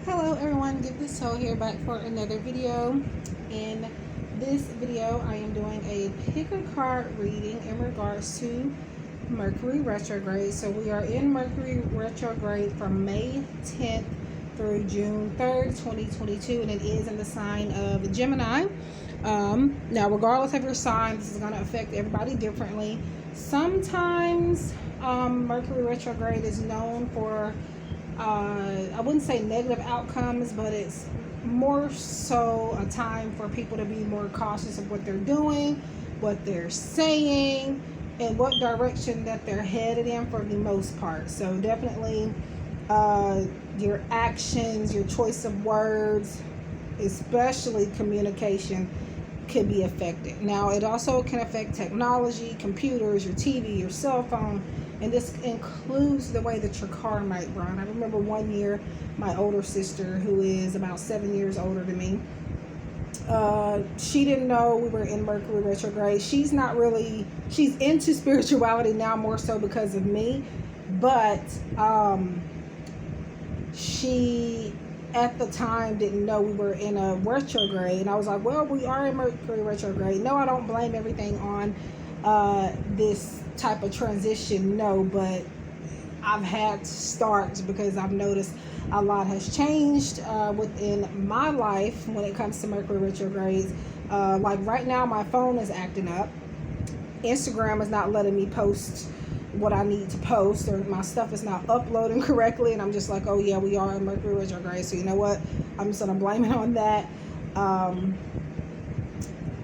Hello everyone, GiftedSoul here, back for another video. In this video I am doing a pick a card reading in regards to Mercury Retrograde. So we are in Mercury Retrograde from May 10th through June 3rd 2022, and it is in the sign of Gemini. Now regardless of your sign, this is going to affect everybody differently. Sometimes Mercury Retrograde is known for I wouldn't say negative outcomes, but it's more so a time for people to be more cautious of what they're doing, what they're saying, and what direction that they're headed in for the most part. So definitely your actions, your choice of words, especially communication, could be affected. Now it also can affect technology, computers, your TV, your cell phone, and this includes the way that your car might run. I remember one year my older sister, who is about 7 years older than me, she didn't know we were in Mercury retrograde. She's into spirituality now, more so because of me, but she at the time didn't know we were in a retrograde. And I was like, well, we are in Mercury retrograde. No, I don't blame everything on this type of transition, no, but I've had starts because I've noticed a lot has changed within my life when it comes to Mercury retrogrades. Like right now my phone is acting up. Instagram is not letting me post what I need to post, or my stuff is not uploading correctly, and I'm just like, oh yeah, we are in Mercury retrograde, so you know what, I'm just gonna blame it on that.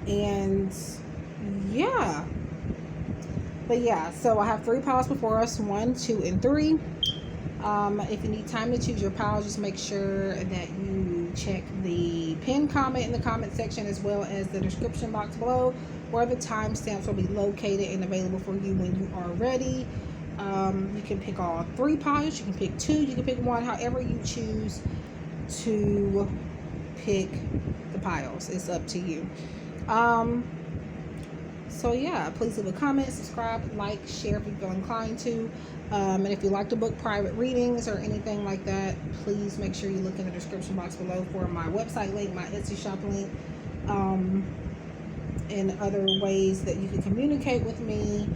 And yeah, but yeah, so I have 3 piles before us, 1, 2, and 3. If you need time to choose your pile, just make sure that you check the pinned comment in the comment section, as well as the description box below, where the timestamps will be located and available for you when you are ready. You can pick all 3 piles, you can pick 2, you can pick 1, however you choose to pick the piles. It's up to you. So yeah, please leave a comment, subscribe, like, share if you feel inclined to. And if you like to book private readings or anything like that, please make sure you look in the description box below for my website link, my Etsy shop link, and other ways that you can communicate with me,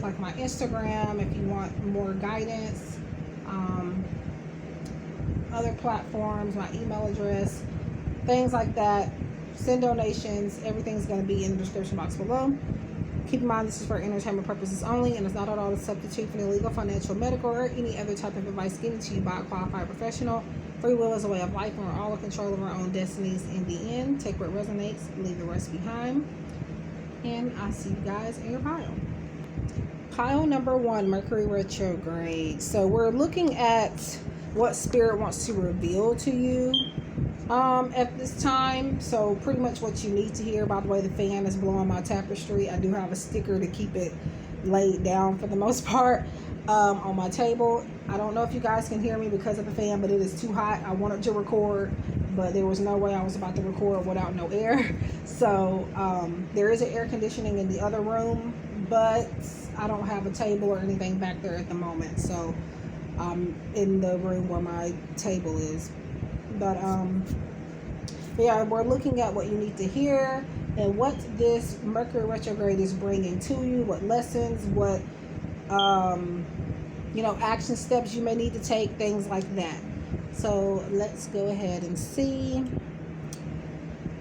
like my Instagram if you want more guidance, other platforms, my email address, things like that. Send donations, everything's going to be in the description box below. Keep in mind, this is for entertainment purposes only, and it's not at all a substitute for any legal, financial, medical, or any other type of advice given to you by a qualified professional. Free will is a way of life, and we're all in control of our own destinies in the end. Take what resonates, leave the rest behind. And I'll see you guys in your pile. Pile number 1, Mercury retrograde. So we're looking at what Spirit wants to reveal to you at this time. So pretty much what you need to hear. By the way, the fan is blowing my tapestry. I do have a sticker to keep it laid down for the most part on my table. I don't know if you guys can hear me because of the fan, but it is too hot. I wanted to record, but there was no way I was about to record without no air. So there is an air conditioning in the other room, but I don't have a table or anything back there at the moment. So I'm in the room where my table is. But yeah, we're looking at what you need to hear and what this Mercury retrograde is bringing to you, what lessons, what action steps you may need to take, things like that. So let's go ahead and see.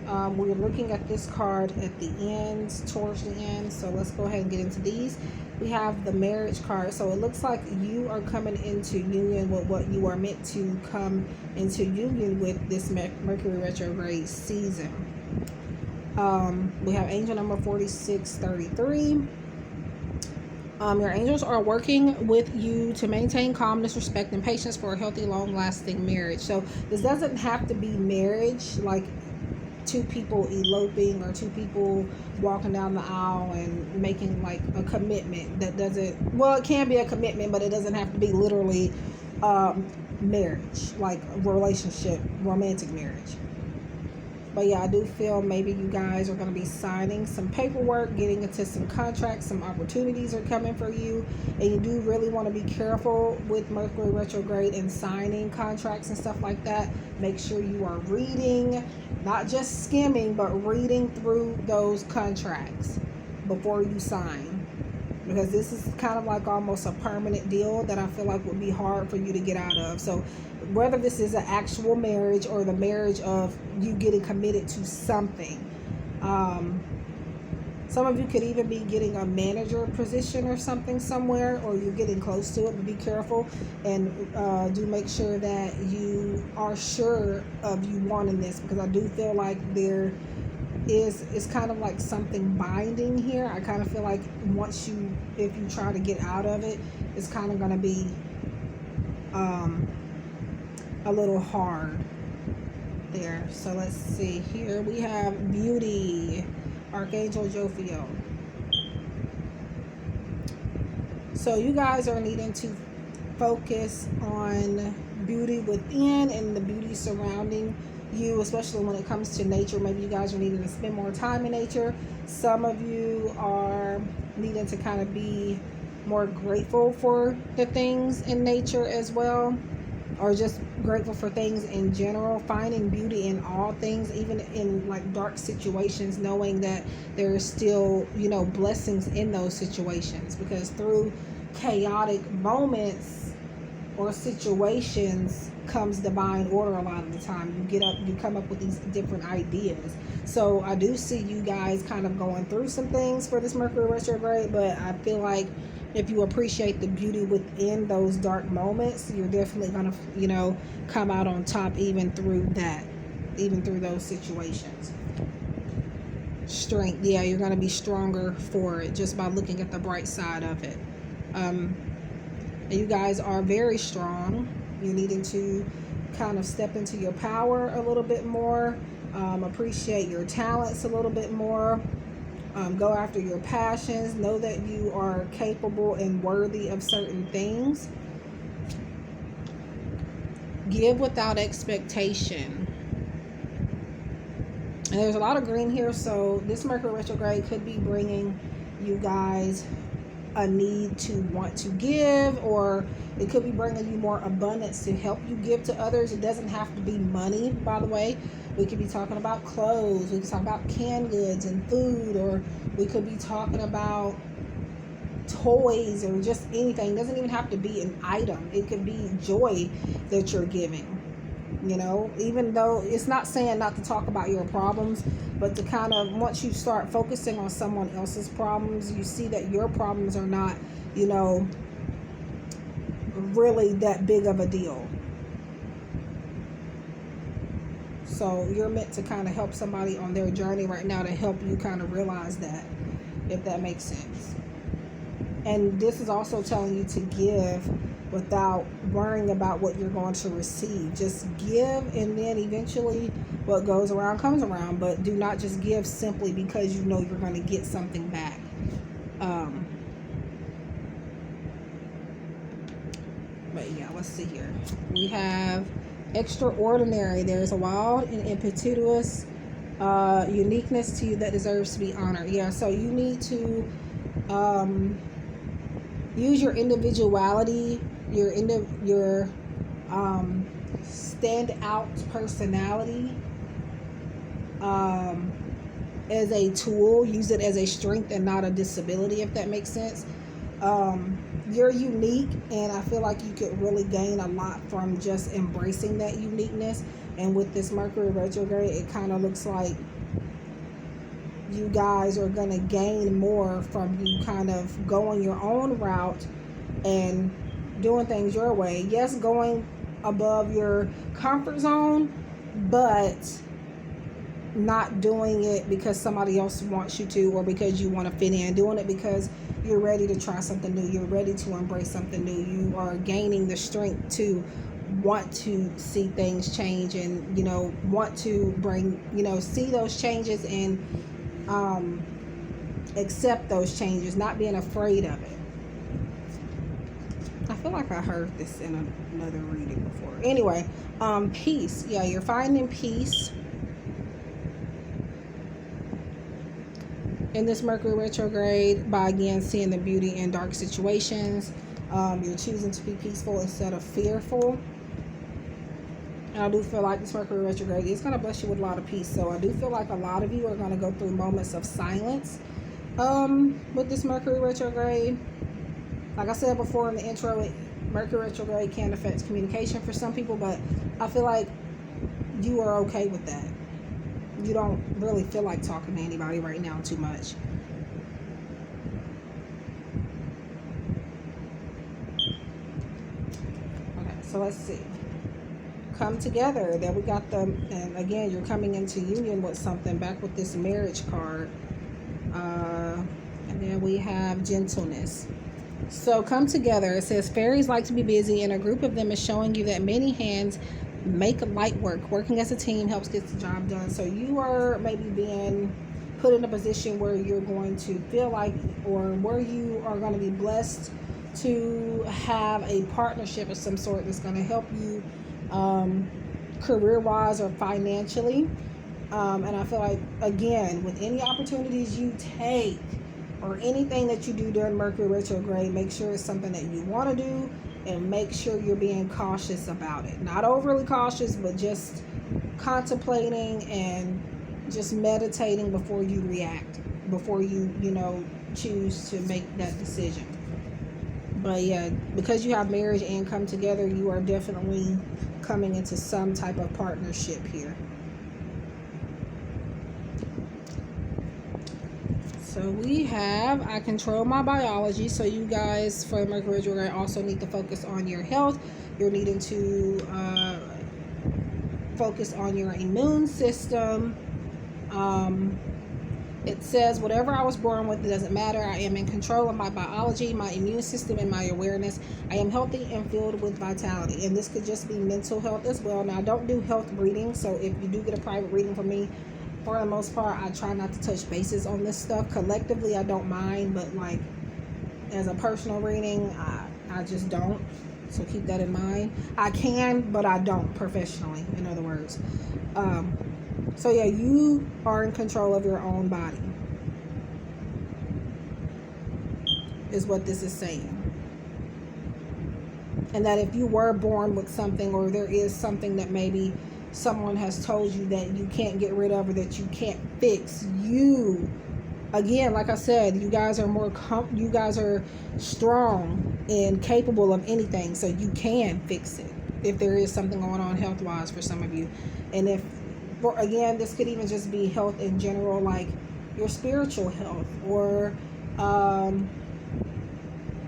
We're looking at this card at the end, towards the end, so let's go ahead and get into these. We have the marriage card. So it looks like you are coming into union with what you are meant to come into union with this Mercury retrograde season. We have angel number 4633. Your angels are working with you to maintain calmness, respect, and patience for a healthy, long-lasting marriage. So this doesn't have to be marriage, like 2 people eloping or 2 people walking down the aisle and making like a commitment. That doesn't, well, it can be a commitment, but it doesn't have to be literally marriage, like a relationship, romantic marriage. But yeah, I do feel maybe you guys are going to be signing some paperwork, getting into some contracts, some opportunities are coming for you. And you do really want to be careful with Mercury retrograde and signing contracts and stuff like that. Make sure you are reading, not just skimming, but reading through those contracts before you sign. Because this is kind of like almost a permanent deal that I feel like would be hard for you to get out of. So whether this is an actual marriage or the marriage of you getting committed to something, some of you could even be getting a manager position or something somewhere, or you're getting close to it. But be careful and do make sure that you are sure of you wanting this, because I do feel like there is, it's kind of like something binding here. I kind of feel like if you try to get out of it, it's kind of going to be a little hard there. So let's see here. We have Beauty, Archangel Jophiel. So you guys are needing to focus on beauty within and the beauty surrounding you, especially when it comes to nature. Maybe you guys are needing to spend more time in nature. Some of you are needing to kind of be more grateful for the things in nature as well, or just grateful for things in general, finding beauty in all things, even in like dark situations, knowing that there is still, you know, blessings in those situations. Because through chaotic moments or situations comes divine order a lot of the time. You come up with these different ideas. So I do see you guys kind of going through some things for this Mercury retrograde, but I feel like if you appreciate the beauty within those dark moments, you're definitely going to, you know, come out on top even through that, even through those situations. Strength. Yeah, you're going to be stronger for it just by looking at the bright side of it. You guys are very strong. You're needing to kind of step into your power a little bit more. Appreciate your talents a little bit more. Go after your passions. Know that you are capable and worthy of certain things. Give without expectation. And there's a lot of green here, so this Mercury retrograde could be bringing you guys a need to want to give, or it could be bringing you more abundance to help you give to others. It doesn't have to be money, by the way. We could be talking about clothes, we could talk about canned goods and food, or we could be talking about toys or just anything. It doesn't even have to be an item. It could be joy that you're giving. You know, even though it's not saying not to talk about your problems, but to kind of, once you start focusing on someone else's problems, you see that your problems are not, you know, really that big of a deal. So you're meant to kind of help somebody on their journey right now, to help you kind of realize that, if that makes sense. And this is also telling you to give without worrying about what you're going to receive. Just give, and then eventually what goes around comes around. But do not just give simply because you know you're going to get something back. But yeah, let's see here. We have extraordinary. There's a wild and impetuous uniqueness to you that deserves to be honored. Yeah, so you need to use your individuality, your stand out personality as a tool. Use it as a strength and not a disability, if that makes sense. You're unique, and I feel like you could really gain a lot from just embracing that uniqueness. And with this Mercury retrograde, it kind of looks like you guys are going to gain more from you kind of going your own route and doing things your way. Yes, going above your comfort zone, but not doing it because somebody else wants you to, or because you want to fit in. Doing it because you're ready to try something new. You're ready to embrace something new. You are gaining the strength to want to see things change, and, you know, want to bring, you know, see those changes and accept those changes, not being afraid of it. I feel like I heard this in another reading before. Anyway, peace. Yeah, you're finding peace. in this Mercury retrograde by, again, seeing the beauty in dark situations. You're choosing to be peaceful instead of fearful. And I do feel like this Mercury retrograde is going to bless you with a lot of peace. So I do feel like a lot of you are going to go through moments of silence with this Mercury retrograde. Like I said before in the intro, Mercury retrograde can affect communication for some people, but I feel like you are okay with that. You don't really feel like talking to anybody right now too much. Okay, so let's see. Come together. Then we got the, and again, you're coming into union with something, back with this marriage card. And then we have gentleness. So come together. It says fairies like to be busy, and a group of them is showing you that many hands make light work. Working as a team helps get the job done. So you are maybe being put in a position where you're going to feel like, or where you are going to be blessed to have a partnership of some sort that's going to help you career-wise or financially. And I feel like, again, with any opportunities you take or anything that you do during Mercury retrograde, make sure it's something that you want to do, and make sure you're being cautious about it. Not overly cautious, but just contemplating and just meditating before you react, before you choose to make that decision. But yeah, because you have marriage and come together, you are definitely coming into some type of partnership here. So we have, I control my biology. So you guys, for Mercury retrograde, also need to focus on your health. You're needing to focus on your immune system. It says, whatever I was born with, it doesn't matter. I am in control of my biology, my immune system, and my awareness. I am healthy and filled with vitality. And this could just be mental health as well. Now, I don't do health readings, so if you do get a private reading from me, for the most part, I try not to touch bases on this stuff. Collectively, I don't mind, but like as a personal reading, I just don't. So keep that in mind. I can, but I don't professionally, in other words. So yeah, you are in control of your own body, is what this is saying. And that if you were born with something, or there is something that maybe someone has told you that you can't get rid of or that you can't fix, you, again, like I said, you guys are you guys are strong and capable of anything, so you can fix it if there is something going on health wise for some of you. And if, again, this could even just be health in general, like your spiritual health, or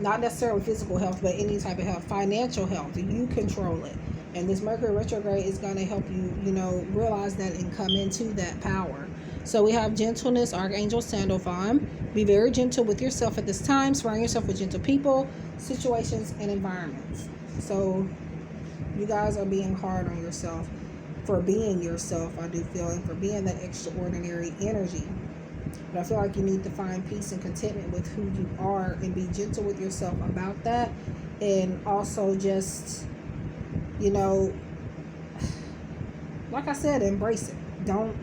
not necessarily physical health, but any type of health, financial health. You control it. And this Mercury retrograde is going to help you, realize that and come into that power. So we have gentleness, Archangel Sandalphon. Be very gentle with yourself at this time. Surround yourself with gentle people, situations, and environments. So you guys are being hard on yourself for being yourself, I do feel, and for being that extraordinary energy. But I feel like you need to find peace and contentment with who you are and be gentle with yourself about that. And also just, like I said, embrace it. Don't,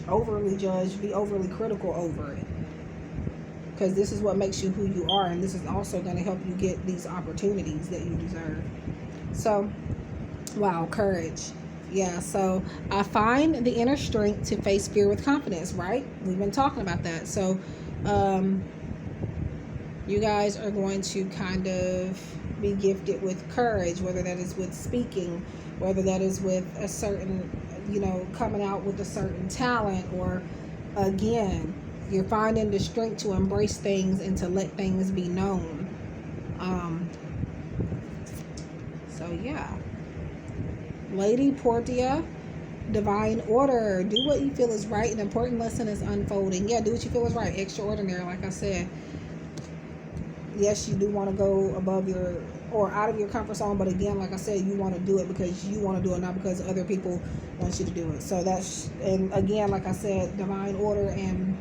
overly judge, be overly critical over it. Because this is what makes you who you are, and this is also going to help you get these opportunities that you deserve. So, wow, courage. Yeah, so I find the inner strength to face fear with confidence, right? We've been talking about that. So, you guys are going to kind of be gifted with courage, whether that is with speaking, whether that is with a certain, coming out with a certain talent, or again, you're finding the strength to embrace things and to let things be known. So yeah. Lady Portia, divine order. Do what you feel is right. An important lesson is unfolding. Yeah, do what you feel is right. Extraordinary, like I said. Yes, you do want to go above or out of your comfort zone, but again, like I said, you want to do it because you want to do it, not because other people want you to do it. So and again, like I said, divine order and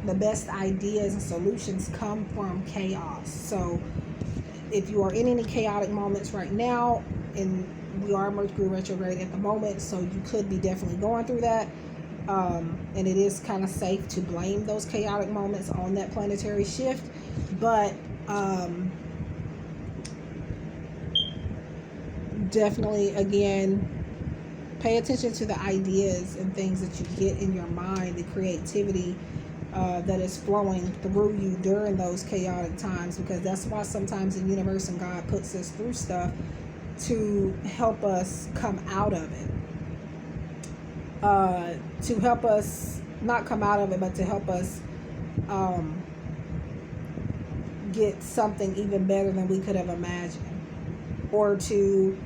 the best ideas and solutions come from chaos. So if you are in any chaotic moments right now, and we are Mercury retrograde at the moment, so you could be definitely going through that, And it is kind of safe to blame those chaotic moments on that planetary shift, but definitely, again, pay attention to the ideas and things that you get in your mind, the creativity that is flowing through you during those chaotic times, because that's why sometimes the universe and God puts us through stuff to help us come out of it, to help us not come out of it, but to help us get something even better than we could have imagined, or to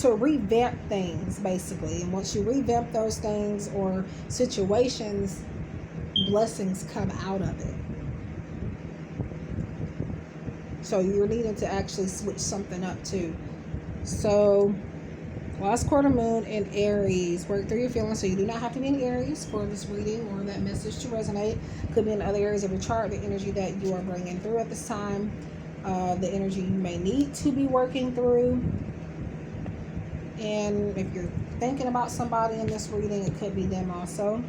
revamp things, basically. And once you revamp those things or situations, blessings come out of it. So you're needing to actually switch something up too. So last quarter moon in Aries, work through your feelings. So you do not have to be in Aries for this reading or that message to resonate. Could be in other areas of your chart, the energy that you are bringing through at this time, the energy you may need to be working through. And if you're thinking about somebody in this reading, it could be them also.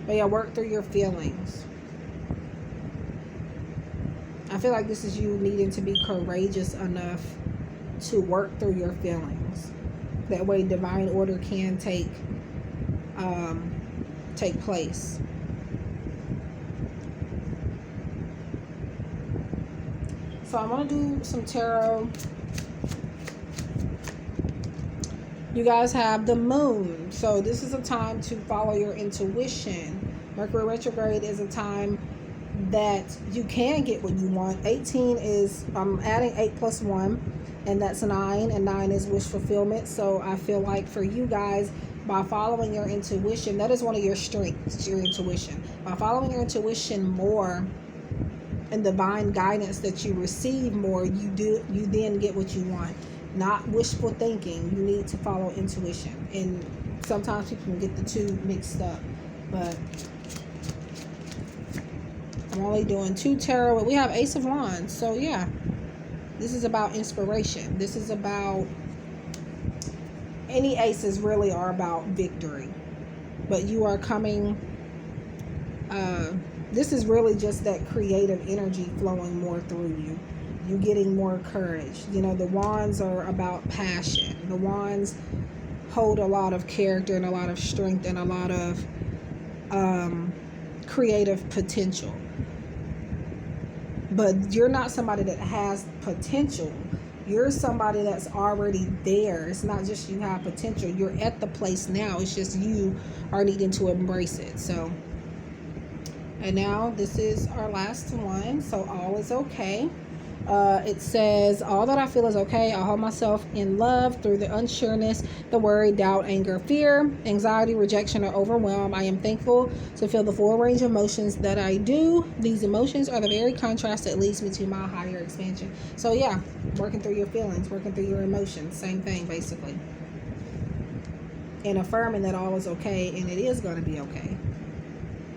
But yeah, work through your feelings. I feel like this is you needing to be courageous enough to work through your feelings. That way divine order can take place. So I want to do some tarot. You guys have the moon. So this is a time to follow your intuition. Mercury retrograde is a time that you can get what you want. 18 is, I'm adding 8 plus 1, and that's 9, and 9 is wish fulfillment. So I feel like for you guys, by following your intuition, that is one of your strengths, your intuition. By following your intuition more and divine guidance that you receive more, you then get what you want. Not wishful thinking. You need to follow intuition. And sometimes people can get the two mixed up. But I'm only doing 2 tarot. We have Ace of Wands. So yeah, this is about inspiration. This is about, any aces really are about victory. But you are coming, this is really just that creative energy flowing more through you. You getting more courage. You know, the wands are about passion. The wands hold a lot of character and a lot of strength and a lot of creative potential. But you're not somebody that has potential. You're somebody that's already there. It's not just you have potential. You're at the place now. It's just you are needing to embrace it. So, and now this is our last one. So all is okay. It says, all that I feel is okay. I hold myself in love through the unsureness, the worry, doubt, anger, fear, anxiety, rejection, or overwhelm. I am thankful to feel the full range of emotions that I do. These emotions are the very contrast that leads me to my higher expansion. So yeah, working through your feelings, working through your emotions, same thing basically. And affirming that all is okay and it is going to be okay.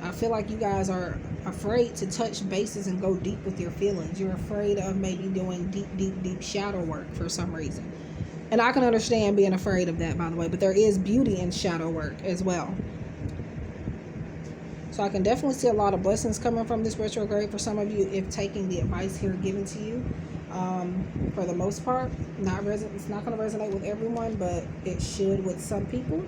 I feel like you guys are afraid to touch bases and go deep with your feelings. You're afraid of maybe doing deep shadow work for some reason. And I can understand being afraid of that, by the way, but there is beauty in shadow work as well. So I can definitely see a lot of blessings coming from this retrograde for some of you if taking the advice here given to you. For the most part, it's not going to resonate with everyone, but it should with some people.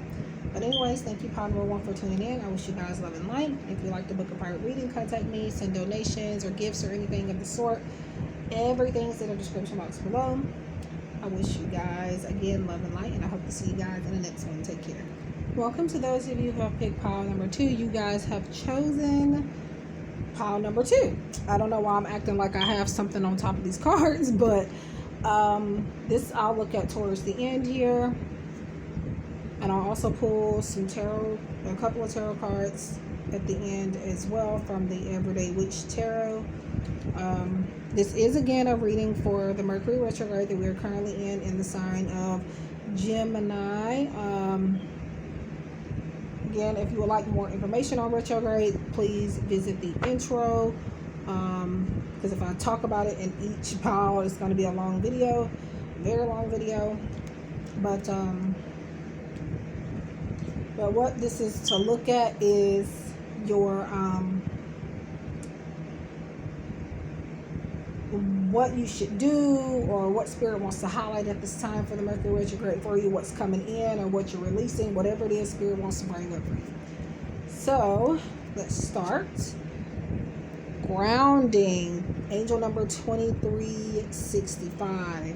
But anyways, thank you, pile number 1, for tuning in. I wish you guys love and light. If you'd like to book a private reading, contact me, send donations or gifts or anything of the sort. Everything's in the description box below. I wish you guys, again, love and light, and I hope to see you guys in the next one. Take care. Welcome to those of you who have picked pile number 2. You guys have chosen pile number 2. I don't know why I'm acting like I have something on top of these cards, but this I'll look at towards the end here. And I'll also pull some tarot, a couple of tarot cards at the end as well from the Everyday Witch Tarot. This is again a reading for the Mercury retrograde that we are currently in the sign of Gemini. Again, if you would like more information on retrograde, please visit the intro. Because if I talk about it in each pile, it's going to be a long video. very long video. But what this is to look at is your what you should do, or what spirit wants to highlight at this time for the Mercury retrograde for you, what's coming in or what you're releasing, whatever it is spirit wants to bring up for you. So let's start. Grounding, angel number 2365.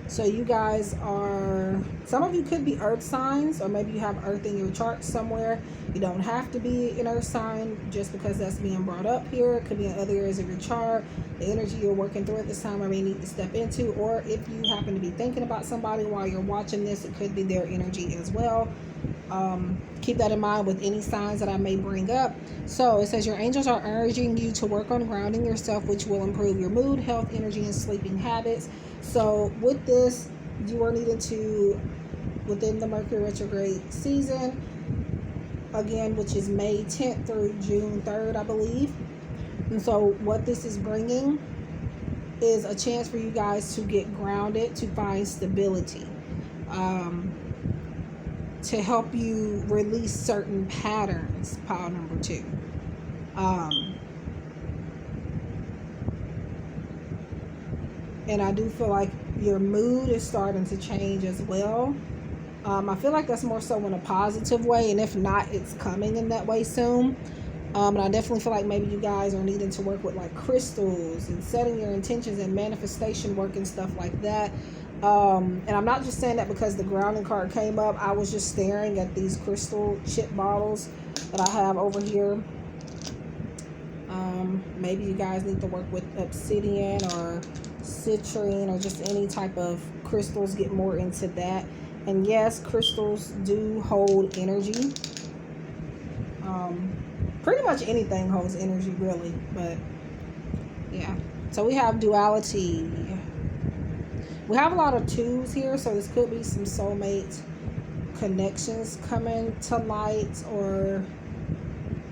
So you guys are, some of you could be earth signs, or maybe you have earth in your chart somewhere. You don't have to be an earth sign just because that's being brought up here. It could be in other areas of your chart. The energy you're working through at this time I may need to step into, or if you happen to be thinking about somebody while you're watching this, it could be their energy as well. Keep that in mind with any signs that I may bring up. So it says your angels are urging you to work on grounding yourself, which will improve your mood, health, energy, and sleeping habits. So with this, you are needing to, within the Mercury retrograde season, again, which is May 10th through June 3rd, I believe. And so what this is bringing is a chance for you guys to get grounded, to find stability, to help you release certain patterns, pile number 2. And I do feel like your mood is starting to change as well. I feel like that's more so in a positive way, and if not, it's coming in that way soon. And I definitely feel like maybe you guys are needing to work with like crystals and setting your intentions and manifestation work and stuff like that. And I'm not just saying that because the grounding card came up. I was just staring at these crystal chip bottles that I have over here. Maybe you guys need to work with obsidian or citrine or just any type of crystals, get more into that. And yes, crystals do hold energy. Pretty much anything holds energy, really. But yeah, so we have duality. We have a lot of 2s here, so this could be some soulmate connections coming to light, or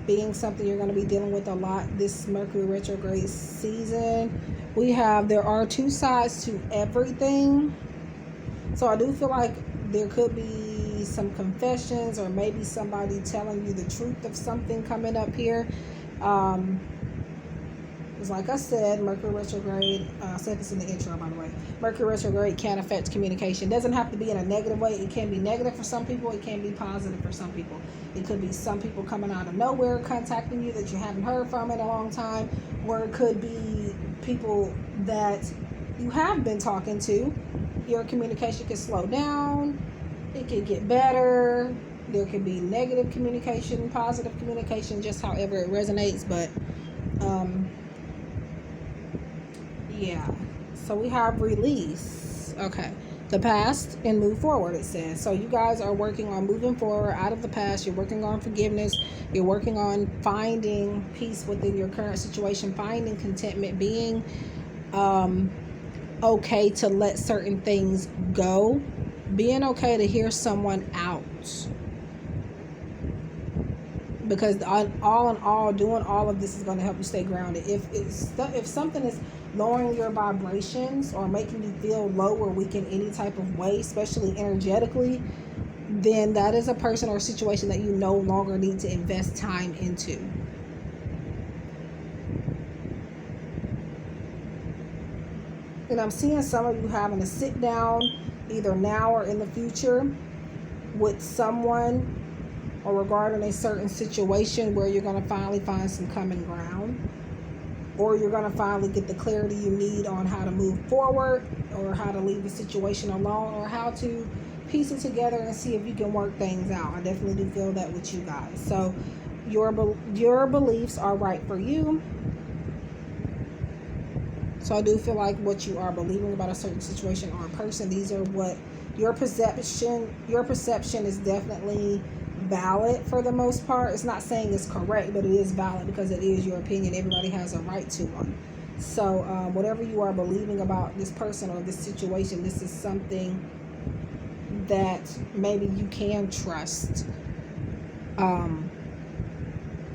being something you're going to be dealing with a lot this Mercury retrograde season. We have, there are 2 sides to everything. So I do feel like there could be some confessions, or maybe somebody telling you the truth of something coming up here. Because like I said, Mercury retrograde, I said this in the intro, by the way, Mercury retrograde can affect communication. It doesn't have to be in a negative way. It can be negative for some people. It can be positive for some people. It could be some people coming out of nowhere contacting you that you haven't heard from in a long time, or it could be people that you have been talking to. Your communication can slow down. It could get better. There could be negative communication, positive communication, just however it resonates. But yeah, so we have release. Okay, the past and move forward, it says. So you guys are working on moving forward out of the past. You're working on forgiveness. You're working on finding peace within your current situation, finding contentment, being okay to let certain things go, being okay to hear someone out. Because all in all, doing all of this is going to help you stay grounded. If something is lowering your vibrations or making you feel low or weak in any type of way, especially energetically, then that is a person or situation that you no longer need to invest time into. And I'm seeing some of you having to sit down either now or in the future with someone or regarding a certain situation where you're going to finally find some common ground, or you're going to finally get the clarity you need on how to move forward, or how to leave the situation alone, or how to piece it together and see if you can work things out. I definitely do feel that with you guys. So your beliefs are right for you. So I do feel like what you are believing about a certain situation or a person, these are what your perception is definitely valid for the most part. It's not saying it's correct, but it is valid because it is your opinion. Everybody has a right to one. So whatever you are believing about this person or this situation, this is something that maybe you can trust. And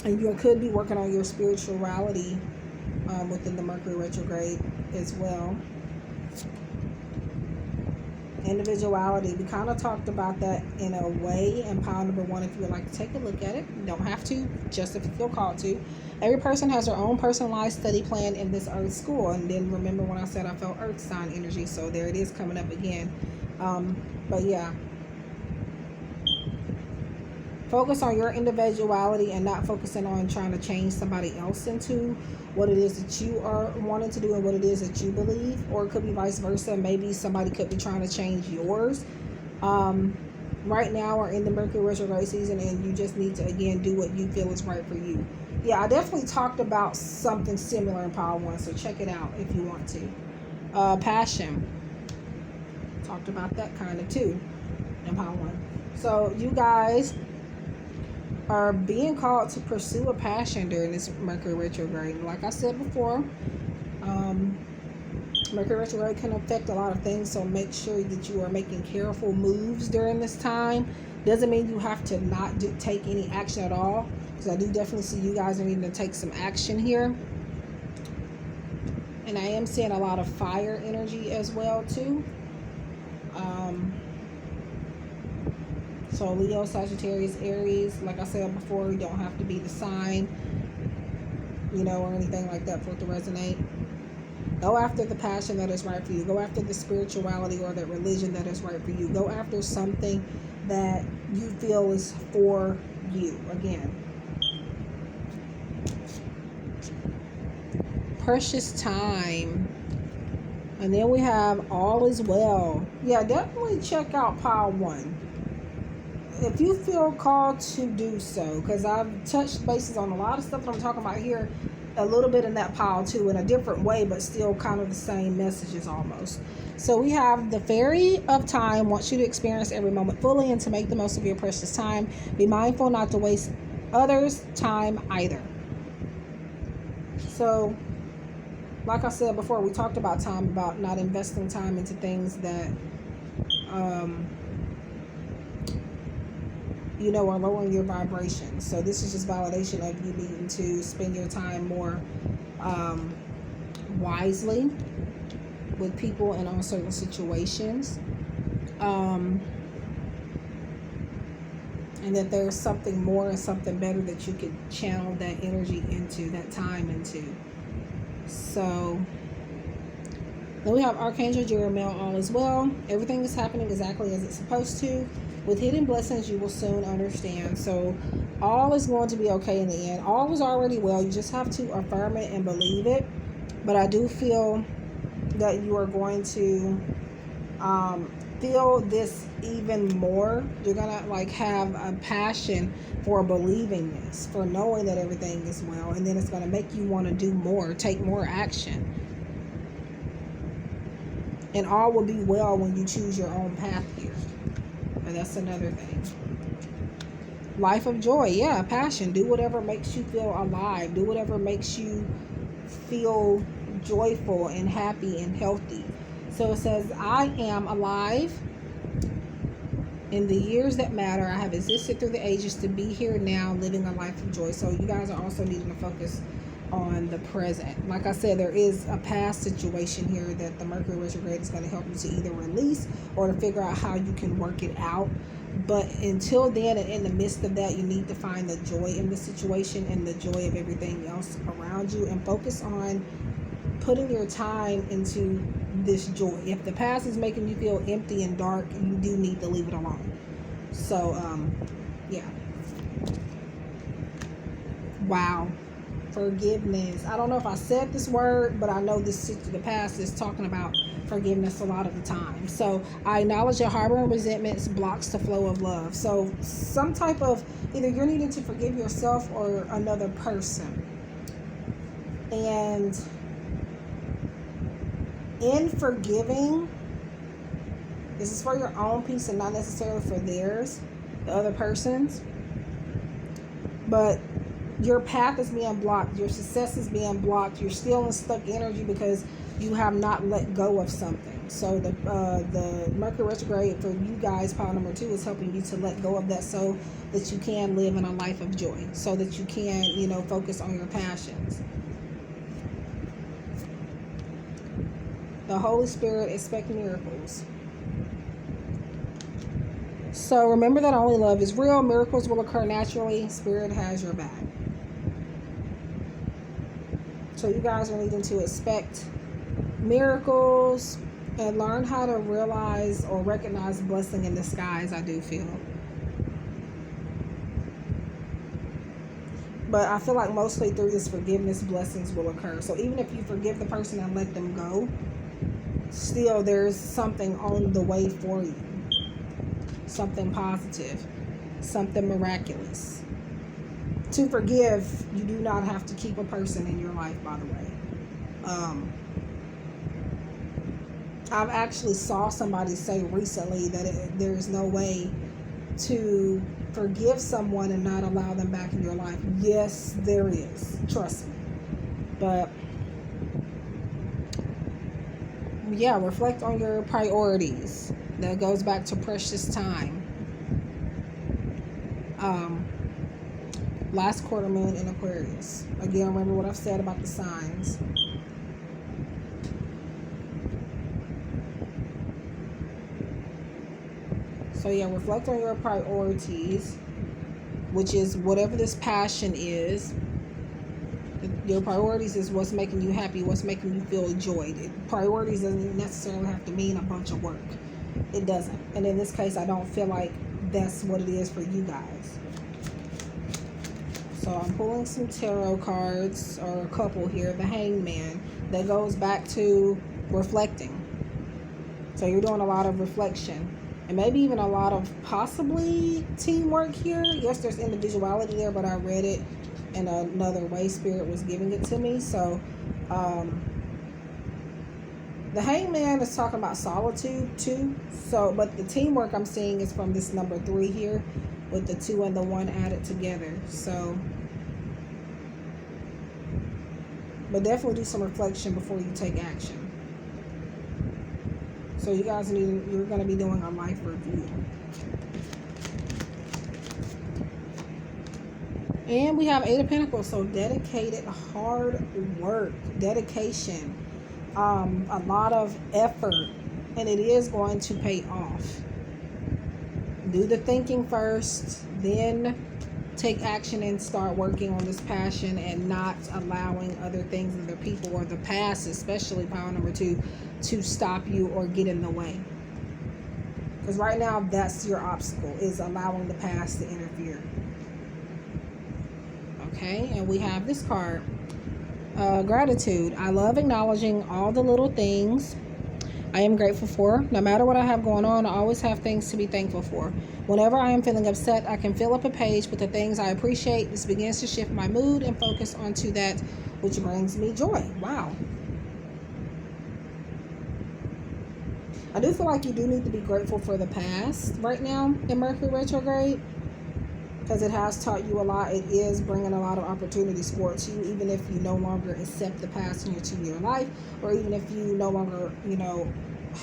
you could be working on your spirituality within the Mercury retrograde as well. Individuality, we kind of talked about that in a way in pile number 1. If you would like to take a look at it, you don't have to, just if you feel called to. Every person has their own personalized study plan in this earth school. And then remember when I said I felt earth sign energy, so there it is coming up again. But yeah, focus on your individuality and not focusing on trying to change somebody else into what it is that you are wanting to do and what it is that you believe. Or it could be vice versa. Maybe somebody could be trying to change yours. Right now we're in the Mercury Retrograde season, and you just need to, again, do what you feel is right for you. Yeah, I definitely talked about something similar in pile 1, so check it out if you want to. Passion. Talked about that kind of too in pile 1. So you guys are being called to pursue a passion during this Mercury retrograde. Like I said before, Mercury retrograde can affect a lot of things, so make sure that you are making careful moves during this time. Doesn't mean you have to not take any action at all, because I do definitely see you guys are needing to take some action here. And I am seeing a lot of fire energy as well too. So Leo, Sagittarius, Aries, like I said before, you don't have to be the sign, or anything like that for it to resonate. Go after the passion that is right for you. Go after the spirituality or the religion that is right for you. Go after something that you feel is for you. Again, precious time. And then we have all is well. Yeah, definitely check out pile 1. If you feel called to do so, because I've touched bases on a lot of stuff that I'm talking about here, a little bit in that pile too, in a different way, but still kind of the same messages almost. So we have the Fairy of Time wants you to experience every moment fully and to make the most of your precious time. Be mindful not to waste others' time either. So, like I said before, we talked about time, about not investing time into things that are lowering your vibration. So this is just validation of you needing to spend your time more wisely with people and on certain situations. And that there's something more and something better that you could channel that energy into, that time into. So then we have Archangel Jeremiah, all is well. Everything is happening exactly as it's supposed to. With hidden blessings, you will soon understand. So all is going to be okay in the end. All is already well. You just have to affirm it and believe it. But I do feel that you are going to feel this even more. You're going to have a passion for believing this, for knowing that everything is well. And then it's going to make you want to do more, take more action. And all will be well when you choose your own path here. And that's another thing. Life of joy. Yeah, passion. Do whatever makes you feel alive. Do whatever makes you feel joyful and happy and healthy. So it says, I am alive in the years that matter. I have existed through the ages to be here now, living a life of joy. So you guys are also needing to focus on the present. Like I said, there is a past situation here that the Mercury retrograde is going to help you to either release or to figure out how you can work it out. But until then, and in the midst of that, you need to find the joy in the situation and the joy of everything else around you, and focus on putting your time into this joy. If the past is making you feel empty and dark, you do need to leave it alone. So yeah. Wow. Forgiveness. I don't know if I said this word, but I know the past is talking about forgiveness a lot of the time. So I acknowledge your harboring resentments blocks the flow of love. So some type of, either you're needing to forgive yourself or another person. And in forgiving, this is for your own peace and not necessarily for theirs, the other person's. But your path is being blocked. Your success is being blocked. You're still in stuck energy because you have not let go of something. So the Mercury retrograde for you guys, pile number 2, is helping you to let go of that so that you can live in a life of joy. So that you can, focus on your passions. The Holy Spirit, expect miracles. So remember that only love is real. Miracles will occur naturally. Spirit has your back. So you guys are needing to expect miracles and learn how to realize or recognize blessing in disguise, I do feel. But I feel like mostly through this forgiveness, blessings will occur. So even if you forgive the person and let them go, still there's something on the way for you. Something positive. Something miraculous. To forgive, you do not have to keep a person in your life, by the way. I've actually saw somebody say recently that there's no way to forgive someone and not allow them back in your life. Yes, there is. Trust me. But yeah, reflect on your priorities. That goes back to precious time. Last quarter moon in Aquarius. Again, remember what I've said about the signs. So yeah, reflect on your priorities, which is whatever this passion is. Your priorities is what's making you happy, what's making you feel joy. Priorities doesn't necessarily have to mean a bunch of work. It doesn't. And in this case, I don't feel like that's what it is for you guys. So I'm pulling some tarot cards, or a couple here. The Hangman. That goes back to reflecting. So you're doing a lot of reflection. And maybe even a lot of possibly teamwork here. Yes, there's individuality there, but I read it in another way. Spirit was giving it to me. So the Hangman is talking about solitude too. So, but the teamwork I'm seeing is from this number 3 here, with the 2 and the 1 added together. So, but definitely do some reflection before you take action. So you guys you're going to be doing a life review. And we have 8 of Pentacles. So dedicated, hard work, dedication, a lot of effort, and it is going to pay off. Do the thinking first, then take action and start working on this passion, and not allowing other things, other people, or the past, especially pile number 2, to stop you or get in the way. Because right now, that's your obstacle, is allowing the past to interfere. Okay, and we have this card. Gratitude. I love acknowledging all the little things I am grateful for. No matter what I have going on, I always have things to be thankful for. Whenever I am feeling upset, I can fill up a page with the things I appreciate. This begins to shift my mood and focus onto that which brings me joy. Wow. I do feel like you do need to be grateful for the past right now in Mercury Retrograde, because it has taught you a lot. It is bringing a lot of opportunities forward to you, even if you no longer accept the past into your life, or even if you no longer,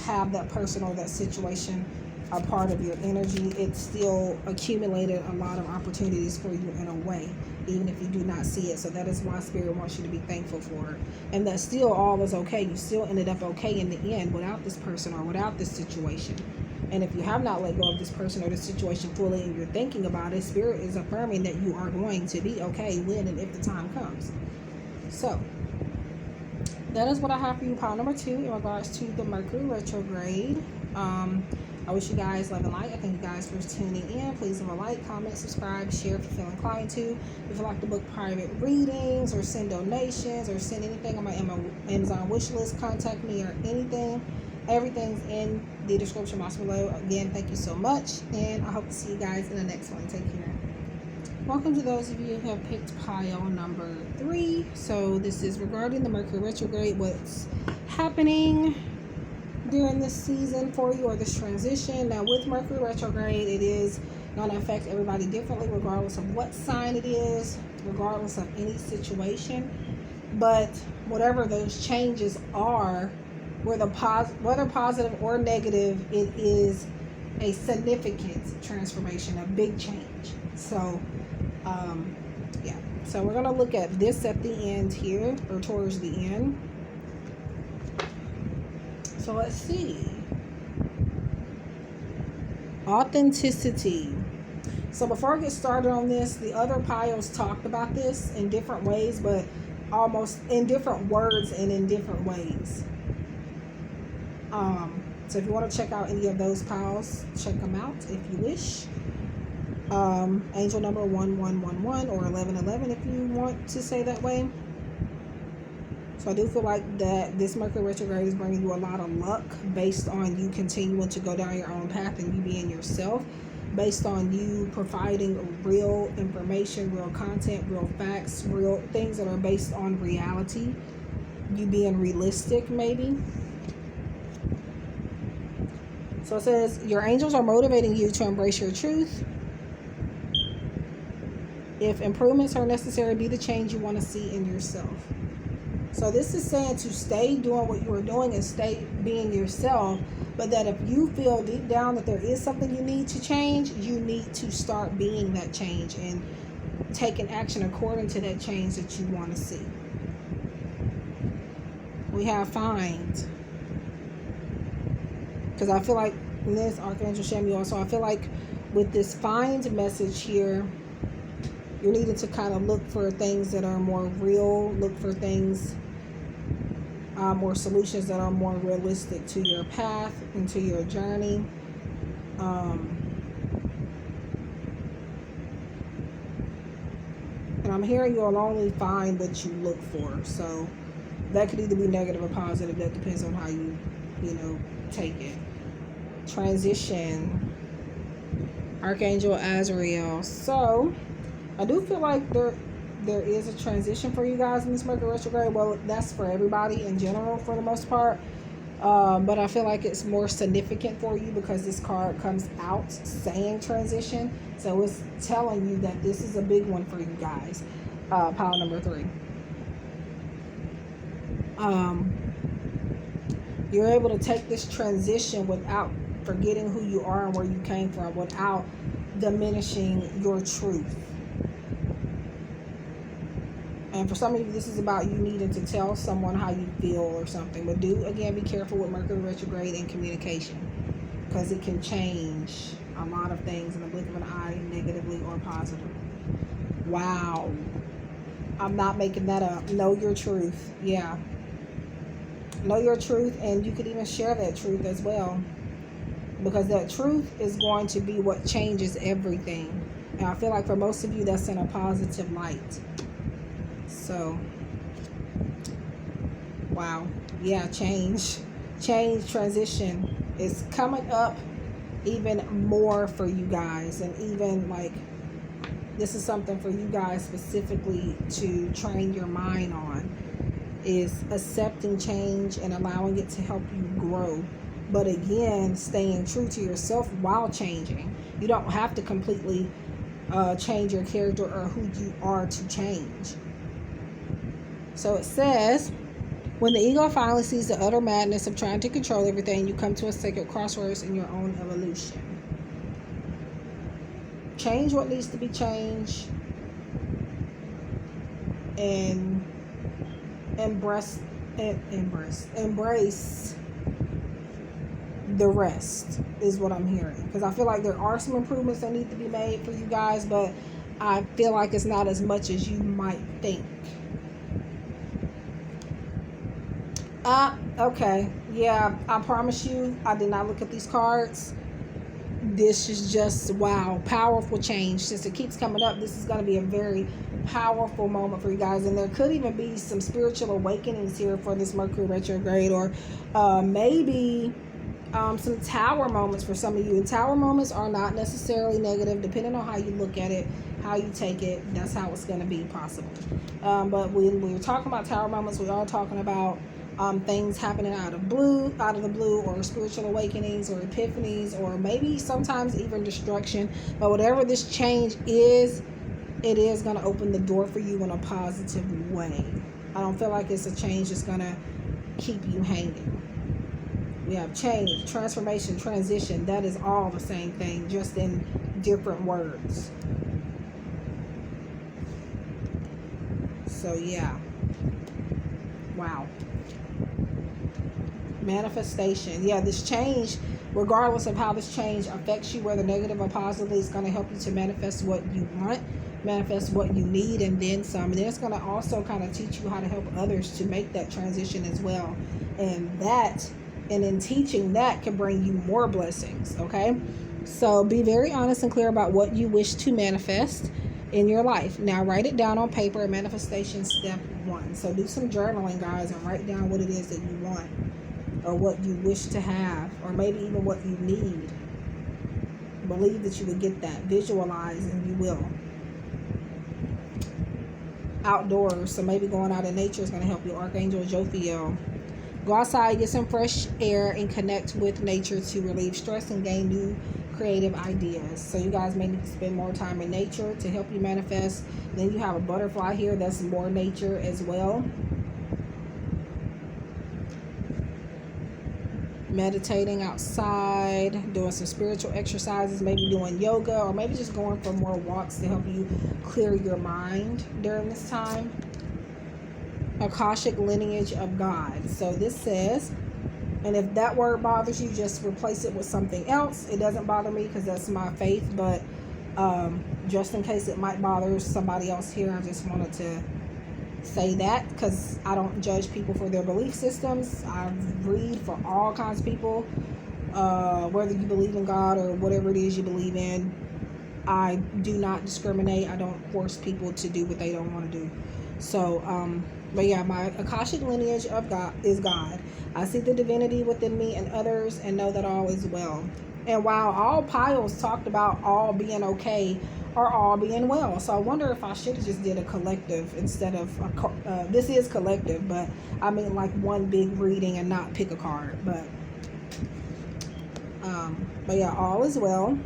have that person or that situation a part of your energy. It's still accumulated a lot of opportunities for you in a way, even if you do not see it. So that is why Spirit wants you to be thankful for it, and that still all is okay. You still ended up okay in the end without this person or without this situation. And if you have not let go of this person or this situation fully, and you're thinking about it, Spirit is affirming that you are going to be okay when and if the time comes. So that is what I have for you, pile number 2, in regards to the Mercury Retrograde. I wish you guys love and light. I thank you guys for tuning in. Please leave a like, comment, subscribe, share if you feel inclined to. If you like to book private readings, or send donations, or send anything on my Amazon wish list, contact me, or anything. Everything's in the description box below. Again, thank you so much, and I hope to see you guys in the next one. Take care. Welcome to those of you who have picked pile number 3. So this is regarding the Mercury Retrograde, what's happening during this season for you, or this transition. Now with Mercury Retrograde, it is going to affect everybody differently, regardless of what sign it is, regardless of any situation. But whatever those changes are, whether positive or negative, it is a significant transformation, a big change. So yeah, so we're going to look at this at the end here, or towards the end. So let's see. Authenticity. So before I get started on this, the other piles talked about this in different ways, but almost in different words and in different ways. So if you want to check out any of those piles, check them out if you wish. Angel number 1111 or 1111 if you want to say that way. So I do feel like that this Mercury retrograde is bringing you a lot of luck based on you continuing to go down your own path and you being yourself, based on you providing real information, real content, real facts, real things that are based on reality, you being realistic maybe. So it says your angels are motivating you to embrace your truth. If improvements are necessary, be the change you want to see in yourself. So this is saying to stay doing what you are doing and stay being yourself, but that if you feel deep down that there is something you need to change, you need to start being that change and taking action according to that change that you want to see. We have find. Because I feel like in this Archangel Chamuel, so I feel like with this find message here, you're needing to kind of look for things that are more real, look for things or solutions that are more realistic to your path and to your journey. And I'm hearing you'll only find what you look for. So that could either be negative or positive. That depends on how you take it. Transition. Archangel Azrael. So I do feel like there is a transition for you guys in this Mercury retrograde. Well, that's for everybody in general for the most part. But I feel like it's more significant for you because this card comes out saying transition. So it's telling you that this is a big one for you guys. Pile number 3. You're able to take this transition without forgetting who you are and where you came from, without diminishing your truth. And for some of you, this is about you needing to tell someone how you feel or something. But do, again, be careful with Mercury retrograde and communication, because it can change a lot of things in the blink of an eye, negatively or positively. Wow. I'm not making that up. Know your truth. Yeah. Know your truth, and you could even share that truth as well, because that truth is going to be what changes everything. And I feel like for most of you, that's in a positive light. So, wow. Yeah, change, transition is coming up even more for you guys. And even like, this is something for you guys specifically to train your mind on, is accepting change and allowing it to help you grow. But again, staying true to yourself while changing. You don't have to completely change your character or who you are to change. So it says, when the ego finally sees the utter madness of trying to control everything, you come to a sacred crossroads in your own evolution. Change what needs to be changed, and embrace the rest is what I'm hearing. Because I feel like there are some improvements that need to be made for you guys, but I feel like it's not as much as you might think. Okay. Yeah, I promise you, I did not look at these cards. This is just, wow, powerful change. Since it keeps coming up, this is going to be a very powerful moment for you guys. And there could even be some spiritual awakenings here for this Mercury retrograde, or maybe some tower moments for some of you. And tower moments are not necessarily negative, depending on how you look at it, how you take it. That's how it's going to be possible. But when we're talking about tower moments, we are talking about things happening out of the blue, or spiritual awakenings or epiphanies, or maybe sometimes even destruction. But whatever this change is, it is going to open the door for you in a positive way. I don't feel like it's a change that's going to keep you hanging. We have change, transformation, transition. That is all the same thing, just in different words. So yeah. Wow. Manifestation. Yeah, this change regardless of how this change affects you, whether negative or positive, it's going to help you to manifest what you want, manifest what you need, and then some. And then it's going to also kind of teach you how to help others to make that transition as well. And in teaching that can bring you more blessings, okay? So be very honest and clear about what you wish to manifest in your life. Now write it down on paper. Manifestation step 1. So do some journaling, guys, and write down what it is that you want, or what you wish to have, or maybe even what you need. Believe that you would get that. Visualize, and you will. Outdoors, so maybe going out in nature is going to help you. Archangel Jophiel. Go outside, get some fresh air, and connect with nature to relieve stress and gain new creative ideas. So you guys may need to spend more time in nature to help you manifest. Then you have a butterfly here, that's more nature as well. Meditating outside, doing some spiritual exercises, maybe doing yoga, or maybe just going for more walks to help you clear your mind during this time. Akashic lineage of God. So this says, and if that word bothers you, just replace it with something else. It doesn't bother me because that's my faith, but just in case it might bother somebody else here, I just wanted to say that, because I don't judge people for their belief systems. I read for all kinds of people, whether you believe in God or whatever it is you believe in. I do not discriminate. I don't force people to do what they don't want to do. So but yeah, my Akashic lineage of God is God. I see the divinity within me and others, and know that all is well. And while all piles talked about all being okay, are all being well. So I wonder if I should have just did a collective instead of this is collective, but I mean like one big reading and not pick a card. But yeah, all is well.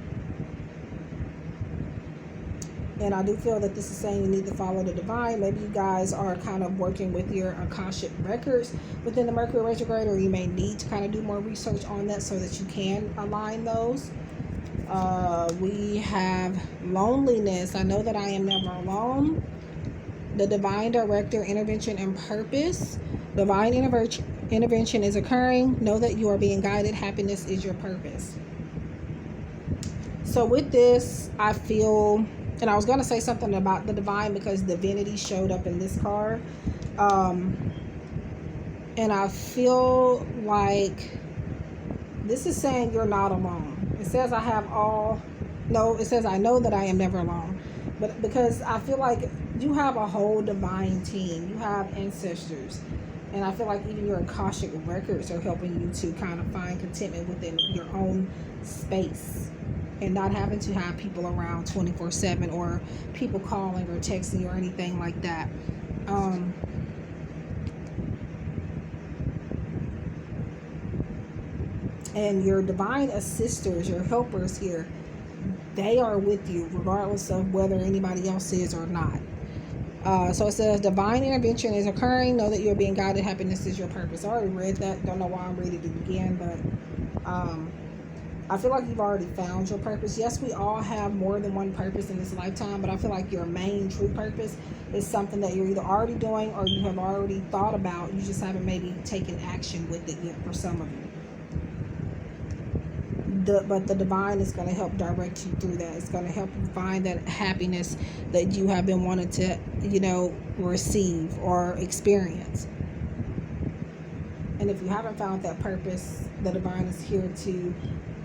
And I do feel that this is saying you need to follow the divine. Maybe you guys are kind of working with your Akashic records within the Mercury Retrograde, or you may need to kind of do more research on that so that you can align those. We have loneliness. I know that I am never alone. The divine director, intervention, and purpose. Divine intervention is occurring. Know that you are being guided. Happiness is your purpose. So with this, I feel... And I was going to say something about the divine because divinity showed up in this card. And I feel like this is saying you're not alone. It says I have all... No, it says I know that I am never alone. But because I feel like you have a whole divine team. You have ancestors. And I feel like even your Akashic records are helping you to kind of find contentment within your own space. And not having to have people around 24/7 or people calling or texting or anything like that. And your divine assisters, your helpers here, they are with you regardless of whether anybody else is or not. So it says divine intervention is occurring. Know that you're being guided. Happiness is your purpose. I already read that. Don't know why I'm reading it again, but I feel like you've already found your purpose. Yes, we all have more than one purpose in this lifetime, but I feel like your main true purpose is something that you're either already doing or you have already thought about. You just haven't maybe taken action with it yet for some of you. But the divine is going to help direct you through that. It's going to help you find that happiness that you have been wanting to, receive or experience. And if you haven't found that purpose, the divine is here to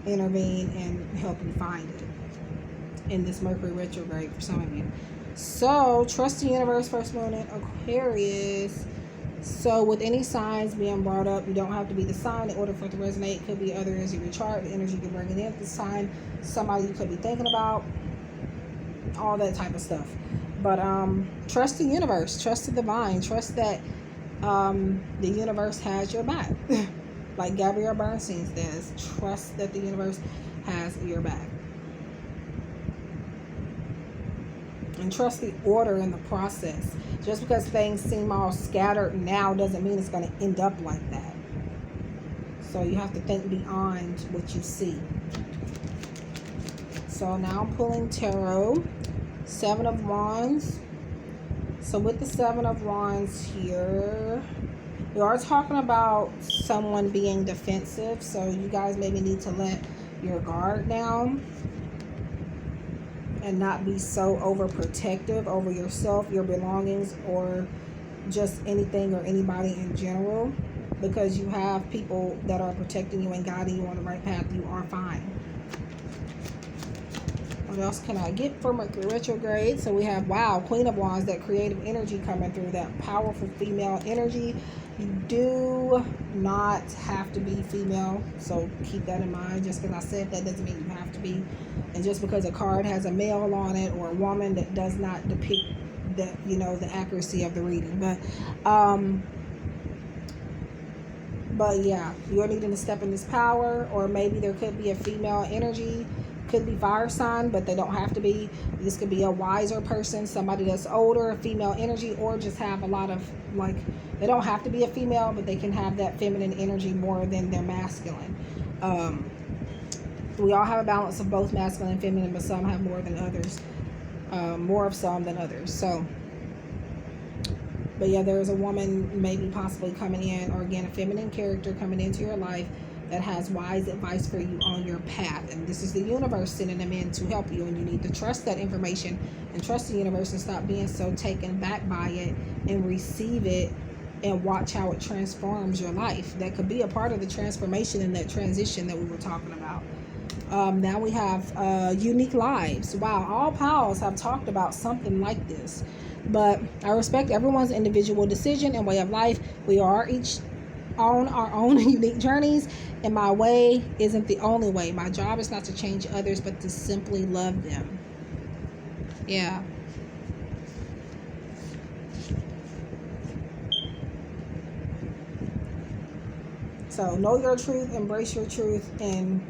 intervene and help you find it in this Mercury retrograde for some of you. So trust the universe, first moon in Aquarius. So with any signs being brought up, you don't have to be the sign in order for it to resonate. It could be others you chart, the energy you're bringing in at this time, somebody you could be thinking about, all that type of stuff. But trust the universe, trust the divine, trust that the universe has your back. Like Gabrielle Bernstein says, trust that the universe has your back. And trust the order in the process. Just because things seem all scattered now doesn't mean it's going to end up like that. So you have to think beyond what you see. So now I'm pulling tarot. 7 of Wands. So with the 7 of Wands here, We are talking about someone being defensive, so you guys maybe need to let your guard down and not be so overprotective over yourself, your belongings, or just anything or anybody in general, because you have people that are protecting you and guiding you on the right path. You are fine. What else can I get for Mercury retrograde? So we have, wow, Queen of Wands, that creative energy coming through, that powerful female energy. You do not have to be female, so keep that in mind. Just because I said that doesn't mean you have to be. And just because a card has a male on it or a woman, that does not depict the, you know, the accuracy of the reading. But yeah, you're needing to step in this power, or maybe there could be a female energy. Could be fire sign, but they don't have to be. This could be a wiser person, somebody that's older, a female energy, or just have a lot of, like, they don't have to be a female, but they can have that feminine energy more than their masculine. We all have a balance of both masculine and feminine, but some have more than others, more of some than others. So, but yeah, there is a woman maybe possibly coming in, or again, a feminine character coming into your life that has wise advice for you on your path. And this is the universe sending them in to help you, and you need to trust that information and trust the universe and stop being so taken back by it, and receive it and watch how it transforms your life. That could be a part of the transformation and that transition that we were talking about. Now we have unique lives. Wow, all pals have talked about something like this, but I respect everyone's individual decision and way of life. We are each on our own unique journeys, and my way isn't the only way. My job is not to change others, but to simply love them. Yeah. So know your truth, embrace your truth, and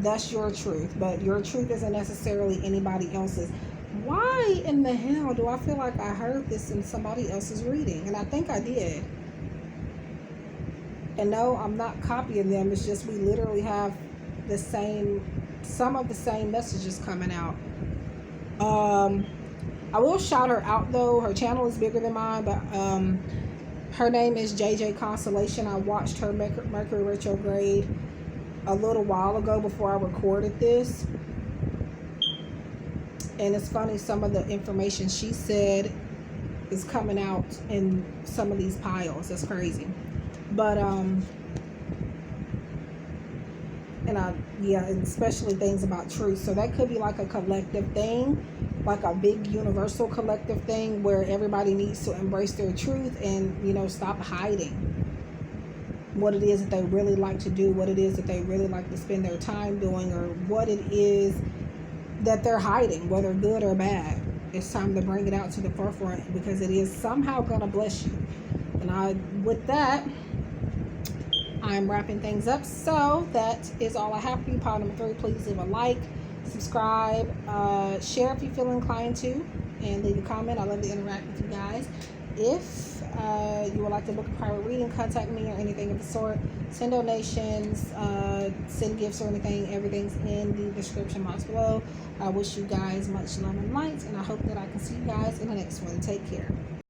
that's your truth. But your truth isn't necessarily anybody else's. Why in the hell do I feel like I heard this in somebody else's reading? And I think I did. And no, I'm not copying them. It's just we literally have the same, some of the same messages coming out. I will shout her out though. Her channel is bigger than mine, but her name is JJ Constellation. I watched her Mercury retrograde a little while ago before I recorded this. And it's funny, some of the information she said is coming out in some of these piles. That's crazy. But and especially things about truth. So that could be like a collective thing, like a big universal collective thing where everybody needs to embrace their truth and, you know, stop hiding what it is that they really like to do, what it is that they really like to spend their time doing, or what it is that they're hiding, whether good or bad. It's time to bring it out to the forefront, because it is somehow going to bless you. And with that, I'm wrapping things up. So that is all I have for you. Pile number 3, please leave a like, subscribe, share if you feel inclined to, and leave a comment. I love to interact with you guys. If you would like to book a private reading, contact me or anything of the sort, send donations, send gifts or anything, everything's in the description box below. I wish you guys much love and light, and I hope that I can see you guys in the next one. Take care.